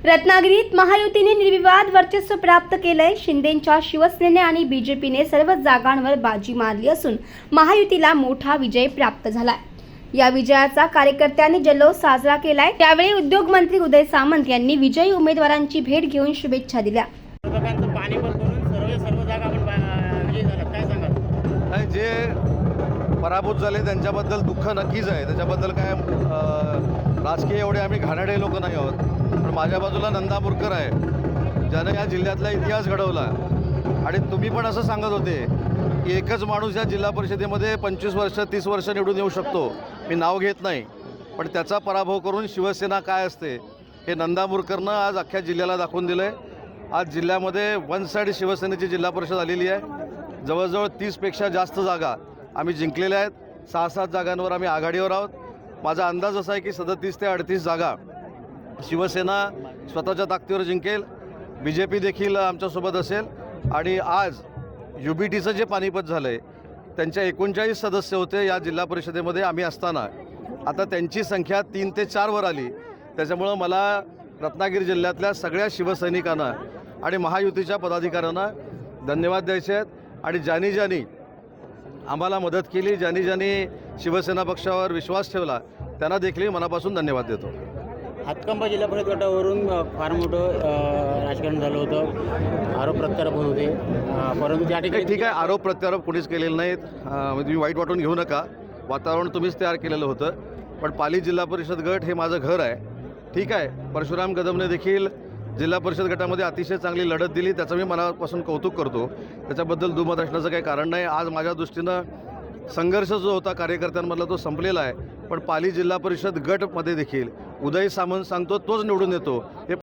रत्नागिरीत महायुतीने निर्विवाद वर्चस्व प्राप्त केलंय। शिंदेंच्या शिवसेनेने आणि बीजेपीने सर्व जागांवर बाजी मारली असून महायुतीला मोठा विजय प्राप्त झालाय। या विजयाचा कार्यकर्त्यांनी जल्लोष साजरा केलाय। त्यावेळी उद्योग मंत्री उदय सामंत यांनी विजयी उमेदवारांची भेट घेऊन शुभेच्छा दिल्या। जे पराभूत झाले त्यांच्याबद्दल दुःख नक्कीच आहे। त्याच्याबद्दल काय राजकीय एवढे आम्ही घाणेरडे लोक नाही आहोत, पण माझ्या बाजूला नंदा मुरकर आहे ज्याने या जिल्ह्यातला इतिहास घडवला। आणि तुम्ही पण असं सांगत होते की एकच माणूस या जिल्हा परिषदेमध्ये 25 वर्ष 30 वर्ष निवडून येऊ शकतो। मी नाव घेत नाही, पण त्याचा पराभव करून शिवसेना काय असते हे नंदा मुरकरनं आज अख्ख्या जिल्ह्याला दाखवून दिलं आहे। आज जिल्ह्यामध्ये वन साईड शिवसेनेची जिल्हा परिषद आलेली आहे। जवळजवळ 30पेक्षा जास्त जागा आम्ही जिंकलेल्या आहेत। 6-7 जागांवर आम्ही आघाडीवर आहोत। माझा अंदाज असा आहे की 37 ते 38 जागा शिवसेना स्वतःच्या ताकदीवर जिंकेल। BJP देखील आमच्यासोबत असेल। आणि आज UBTचं जे पानिपत झालं आहे त्यांच्या 39 सदस्य होते या जिल्हा परिषदेमध्ये आम्ही असताना, आता त्यांची संख्या 3 ते 4 वर आली। त्याच्यामुळं मला रत्नागिरी जिल्ह्यातल्या सगळ्या शिवसैनिकांना आणि महायुतीच्या पदाधिकाऱ्यांना धन्यवाद द्यायचे आहेत। आणि ज्यांनी आम्हाला मदत केली, ज्यांनी शिवसेना पक्षावर विश्वास ठेवला, त्यांना देखील मनापासून धन्यवाद देतो। हातकंबा जिल्हा परिषद गटावरून फार मोठं राजकारण झालं होतं, आरोप प्रत्यारोप होत होते, परंतु त्या ठिकाणी ठीक आहे, आरोप प्रत्यारोप कोणीच केलेले नाहीत। तुम्ही वाईट वाटून घेऊ नका, वातावरण तुम्हीच तयार केलेलं होतं। पण पाली जिल्हा परिषद गट हे माझं घर आहे, ठीक आहे। परशुराम कदमने देखील जिल्हा परिषद गटामध्ये अतिशय चांगली लढत दिली, त्याचं मी मनापासून कौतुक करतो। त्याच्याबद्दल दुमत असण्याचं काही कारण नाही। आज माझ्या दृष्टीनं संघर्ष जो होता कार्यकर्त्यांमधला तो संपलेला आहे। पण पाली जिल्हा परिषद गटमध्ये देखील उदय सामंत सांगतो तोच निवडून येतो हे